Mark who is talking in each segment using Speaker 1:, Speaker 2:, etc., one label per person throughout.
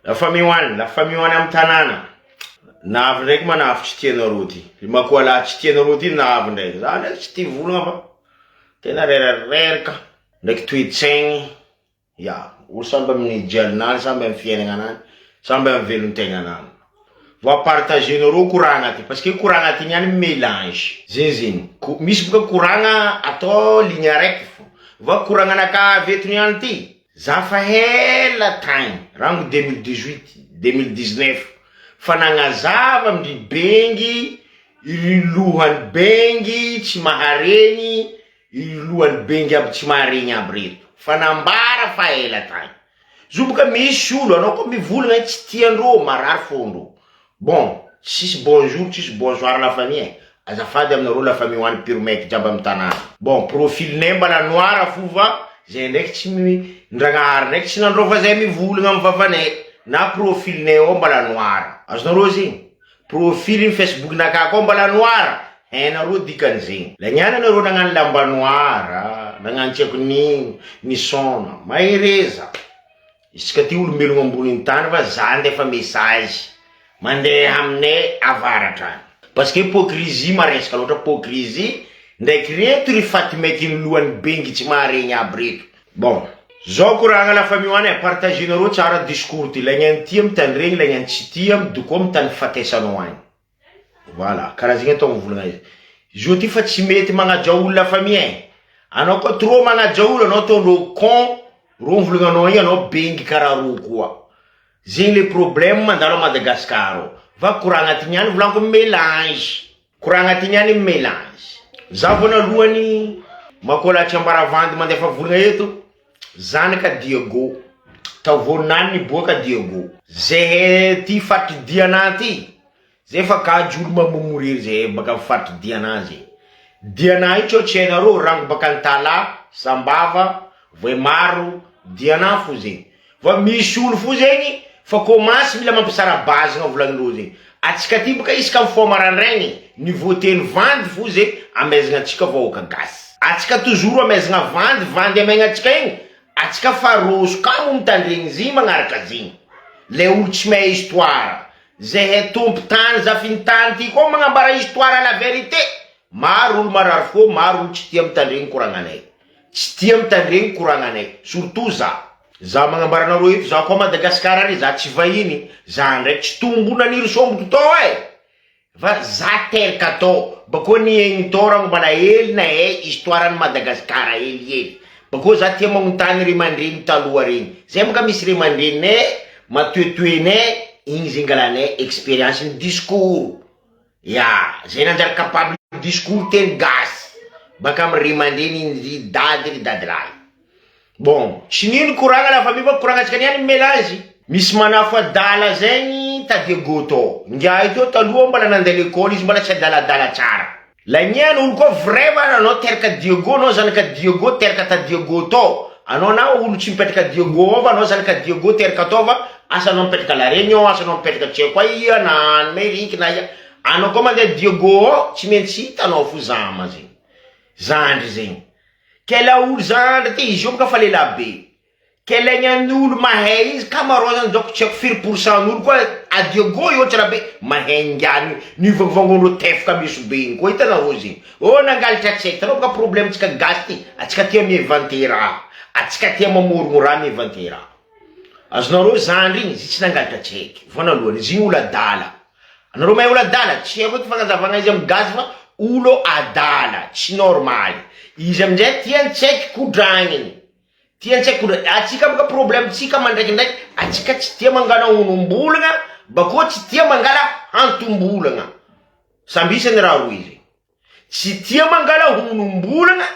Speaker 1: La famille am tanana. Navy ndraiky manafo tsy tianareo ty. Makoa la tsy tianareo ty navy ndraiky. Zany tsy tia volagna fa tena reraka ndraiky toe-tsaigny. Ya, olo samby amin'ny dialinany, samby amin'ny fiainagnanany, samby amin'ny velon-tegnanany. Va partagenareo koragna ty parce que koragna ty niany mélange. Zeziny. Misy boka koragna atao ligne araiky fo. Va koragna naka veto niany ty. Za fa hela tagny, rango 2018, 2019. Fa nagnazava amindry bengy, ilohan'ny bengy tsy maharegny, ilohan'ny bengy aby tsy maharegny aby reto. Fa nambara fa ela tagny. Zoboka misy olo, anao koa mivolagna tsy tiandreo, marary fondro. Bon, tsisy bonjour, tsisy bonsoir la famille. Azafady aminareo la famille hoany piromaiky jiaby amin'ny tanàna. Bon, profilinay mbala noir fova, zay ndraiky tsy ndragnahary ndraiky tsy nandrova zay mivolagna amin'ny vavanay. Na profilinay ao mbala noir. Azonareo zegny? Profilin Facebook naka koa mbala noir. Hainareo dikan'izegny. La niany anareo nagnano lamba noir, nagnano tseko ny sona. Mahereza. Isika ty olombelogno ambonin'ny tany fa za ndefa message. Mandeha aminay avaratra. Parce que hypocrisie maresaka loatra hypocrisie ndraiky reto ry fatimaiky ny lohan'ny bengy tsy maharegny aby reto. Bon, zao koragna la famille hoany partagenareo tsara discours ty. Lagnany tia mitandregny, lagnany tsy tia midoko mitany fatesanao agny. Voilà, karaha zegny atao mivolagna izy. Izy ty fa tsy mety magnaja la famille. Anao koa trop magnaja olo, anao ataonao con, ro mivolagna igny anao bengy karaha ro koa. Zegny le problème mandalo a Madagascar. Va koragna ty niany volanko mélange. Koragna ty niany mélange. Za vonalohany makola tsy ambaravandy mandefa volagna eto. Zanaka Diego. Tavonany niboaka Diego. Zay ty fatry diana ty. Zay fa kajolo mamomoriry zay baka fatry diana zay. Diana io tsainareo rango baka antala, Sambava, Voemaro, diana fo zegny. Va misy olo fo zegny fa komansy mila mampisara base nga volagnin'olo zegny. Atsika ty boka isika amin'ny fo marandraigny, nivoteny vandy fo zegny amezagna atsika vahoaka gasy. Atsika toujours amezagna vandy amegna atsika igny, atsika faroso kamo mitandregny ziny magnaraka ziny. Le olo tsy mahay histoire. Zay tompo tany zafiny tany ty koa magnambara histoire la vérité. Maro olo marary fo, maro olo tsy tia mitandregny koragnanay. Tsy tia mitandregny koragnanay, surtout za. Za magnambara nareo eto, za koa Madagascar ary, za tsy vahiny, za ndraiky tsy tombona niry somboko tao Va za teraka tao, bako niegny tao rango mbala hely na histoire any Madagascar hely. Bako za tia magnontany ry mandreny taloha regny. Zay maka misy ry mandrenay, matoetoenay, igny zengalanay expérience ny discours. Ya, zay nanjary capable discours teny gasy. Baka amy ry mandreny ry dady lahy. Bon, tsy nino koragna la famille fa koragna atsika niany mélange. Misy manafo adala zegny ta Diego tao. Ngiahy tao taloha mbala nandeha l'école izy mbala tsy adaladala tsara. La niany olo koa vrai va anao teraka Diego, anao zanaka Diego teraka ta Diego tao. Anao na olo tsy mipetraka Diego va anao zanaka Diego teraka tao va asanao mipetraka La Réunion, asanao mipetraka tsy haiko ia na Amérique na ia. Anao koa mandeha Diego tsy maintsy hitanao fo zama zegny. Zandry zegny. Kela olo zandry ty izy io ka fa lehilabe. Kela ny olo mahay izy kamarozany doko tsy haiko 5% olo koa a Diego io tsara be mahay ngiany ny vangvangon'olo tefaka misy be igny koa hitanareo zegny. Oh nangalitra tsaiky tanao ka problème tsika gasy ty. Atsika tia miinventer raha. Atsika tia mamorogno raha miinventer raha. Azonareo zandry igny izy tsy nangalitra tsaiky. Vonalohany izy olo adala. Anareo mahay olo adala tsy haiko ty fagnazavagna izy amy gasy fa olo adala tsy normaly. Izy amizay tiany tsaiky kodragniny. Tiany tsaiky kodragniny. Atsika boka problème tsika mandraikindraiky. Atsika tsy tia mangala onombolagna. Bako tsy tia mangala hantombolagna. Sambisany raha roy izy. Tsy tia mangala onombolagna.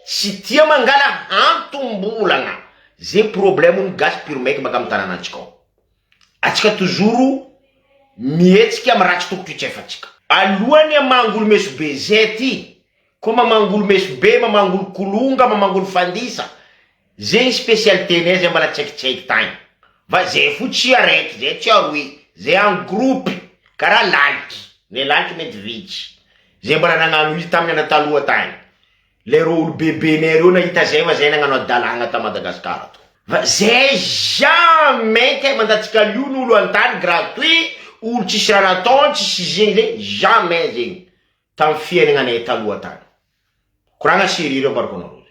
Speaker 1: Tsy tia mangala hantombolagna. Zay problème ny gasy piromaiky baka amy tanàna atsika. Atsika toujours mihetsika amy raha tsy tokotry tsefatsika. Alohany amangolo meso be zay ty. Ko mamangolo meso be, mamangolo kolonga, mamangolo fandisa. Zegny spécialité nay zay mbala tsaikitsaiky tagny. Va zay fo tsy araiky, zay tsy aroy. Zay en groupe, karaha lalitry. Le lalitry mety vitsy. Zay mbala nagnano izy tamin'ny anataloha tagny. Le ro olo bebe nay reo nahita zay fa zay nagnano adalagna ta Madagascar to. Va zay jamais ke mandatsika l'olo antany gratuit olo tsisy raha nataony tsisy zegny zegny jamais zegny tamy fiainagnanay taloha tany koragna sérieux mbarako anareo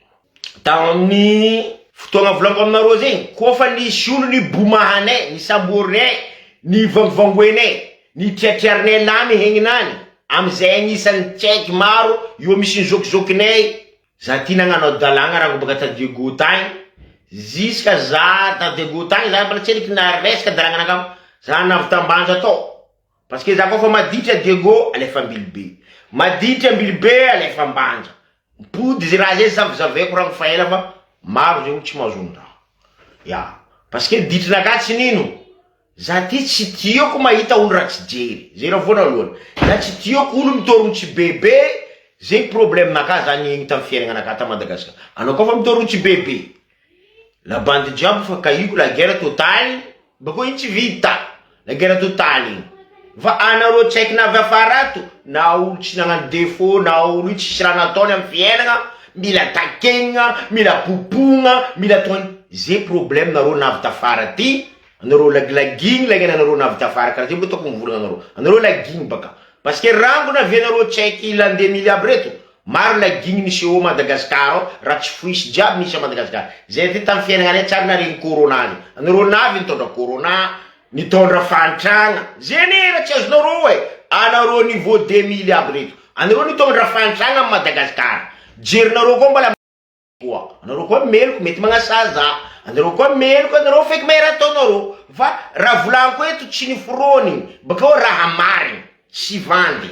Speaker 1: tamin'ny fotoagna volango aminareo zegny kofa nisy olo ny bomahanay ny samborinay ny vangivangoenay ny triatriarinay lamy hegninany amizay agnisan'ny tsaiky maro io misy ny zokizokinay za ty nagnano adalagna raha baka ta Diego tagny ziska za ta Diego tagny za mbala tseriky na resaka dalagna nakamo za navy tambanja tao parce que za kofa maditra Diego alefa ambilibe maditra ambilibe alefa ambanja mpody ze raha zay zavazaveko raha mifaela fa maro zay olo tsy mahazony raha ya parce que ditra naka tsy nino za ty tsy tiako mahita olo raha tsy jery zay raha voanalohany za tsy tiako olo mitorogno tsy bebe zay problème naka zany igny tamy fiainagnanaka ta Madagasikara anao kofa mitorogno tsy bebe la bande diable fa kaiko la guerre totale bako igny tsy vita la guerre totale igny va anareo tsaiky navy afara ato na olo tsy nagnano défaut na olo io tsisy raha nataony amy fiainagna mila takegna mila popogna mila toany zay problème nareo navy tafara ty anareo lagilagigny lagnena anareo navy tafara karaha ty mbo toko mivolagna anareo lagigny baka parce que rango navianareo tsaiky lande mily aby reto maro lagigny nisy eo Madagasikara ao raha tsy foisy jiaby nisy a Madagasikara zay ty tamy fiainagnanay tsary naregny corona any anareo navy nitondra corona nitondra fantragna zeny raha tsy azonareo e anareo niveau 2000 aby reto anareo nitondra fantragna amy Madagasikara jerinareo koa mbala koa anareo koa meloko mety magnasaza anareo koa meloko anareo feky mahay raha ataonareo fa raha volaniko eto tsy nifrony bakao raha marigny sy vandy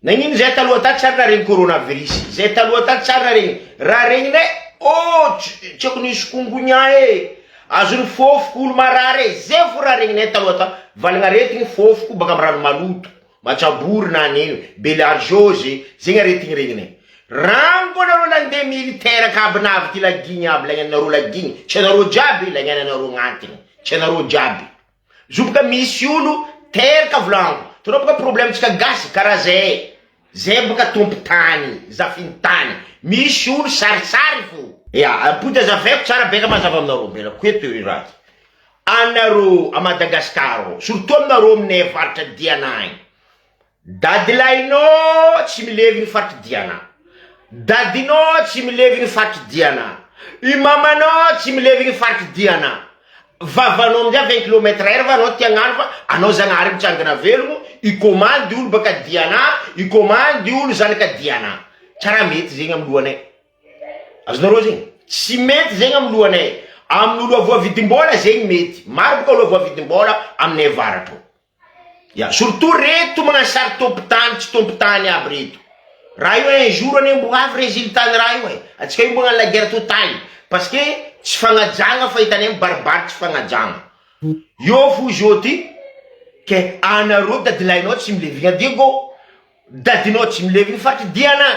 Speaker 1: nagnino zay taloha taty tsary naregny coronavirus zay taloha taty tsary naregny raha regninay oh tsy ako nisy kongonia e azony fofoko olo marary e zay fo raha regninay taloha ta valagna retigny fofoko baka amy rano maloto matsabory na an'ino belarjose zegny aretigny regninay rango anareo lande militaire kaby navy ty lagigny aby lagnanareo lagigny tsy anareo jiaby lagnananareo gnatiny tsy anareo jiaby zobaka misy olo teraka volango tonao baka problème tsika gasy karaha zay baka tompo tany zafiny tany misy olo sarisary fo ya apody azavaiko tsara beka mazava aminareo mbela koeto raha anareo a Madagasikara surtout aminareo aminay faritra Diana igny dadilahinao tsy milevy ny faritra Diana dadinao tsy milevy ny faritra Diana imamanao tsy milevy ny faritra Diana vavanao amizay 20 km/h va anao tiagnano fa anao zagnahary mitsangana velogno icommande olo baka Diana icommande olo zanaka Diana tsara mety zegny amy lohanay azonareo zegny tsy mety zegny amy lohanay amin'olo avoavidim-bola zegny mety maro boka olo avoavidim-bola aminay avaratro ya surtout reto magnano sary tompotany tsy tompotany aby reto raha io un jour ane mbo avy résultat ny raha io e atsika io mbo magnano la guerre totale parce que tsy fagnajagna fa hitanay baribary tsy fagnajagna io fo zo ty ke anareo dadilahinao tsy milevigna Diego dadinao tsy milevigny faritra Diana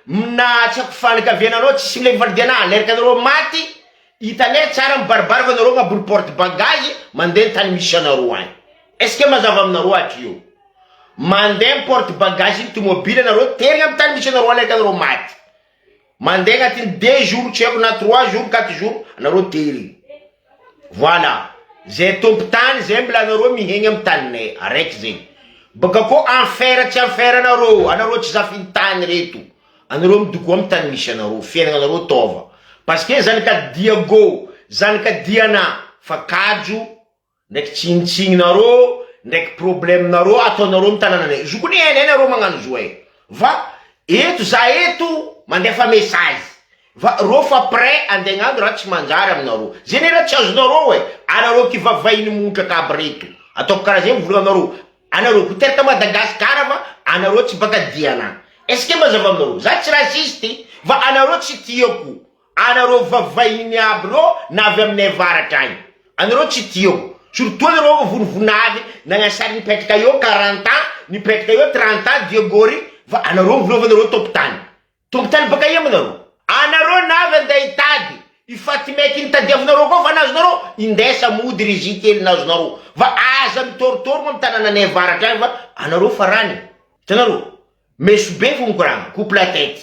Speaker 1: na tsy ako fanakaviananao tsy milevigny faritra Diana leraka anareo maty hitanay tsara mibaribary fa anareo gnabory porte bagage mandeha tany misy anareo agny est ce que mazava aminareo aty io mandeha porte bagage iny tomobile anareo terigna amy tany misy anareo leraka anareo maty mandeha agnatiny 2 jours tsy haiko na 3 jours 4 jours anareo tery voilà zay tompo tany zay mbola anareo mihegny amy taninay araiky zegny baka ko enfer tsy enfer anareo tsy zafiny tany reto anareo midoko amy tany misy anareo fiainagna anareo tova parce que zanaka Diego zanaka Diana fa kajo ndraiky tsinitsigninareo ndraiky problème nareo ataonareo amy tanànanay zokony hainay nareo magnano zo e va eto za eto mandefa message va ro fa prêt andegnando raha tsy manjary aminareo zeny raha tsy azonareo e anareo kivavainy montraka aby reto ataoko karaha zegny volanareo anareo koteraka Madagasikara va anareo tsy baka Diana est ce que mazava aminareo za tsy rasiste va anareo tsy tiako anareo vavainy aby reo navy aminay varatra agny anareo tsy tiako surtout anareo vonivonavy nagnasary nipetraka eo 40 ans nipetraka eo 30 ans Diegory va anareo mivolovanareo tompotany baka io aminareo anareo navy andeha hitady ifatimaiky nitadiavinareo koa fa nazonareo indesa mody rizity ely nazonareo va aza mitoritorogno amy tanànanay varatra agny va anareo farany hitanareo meso be fo mikoragna coupe la tête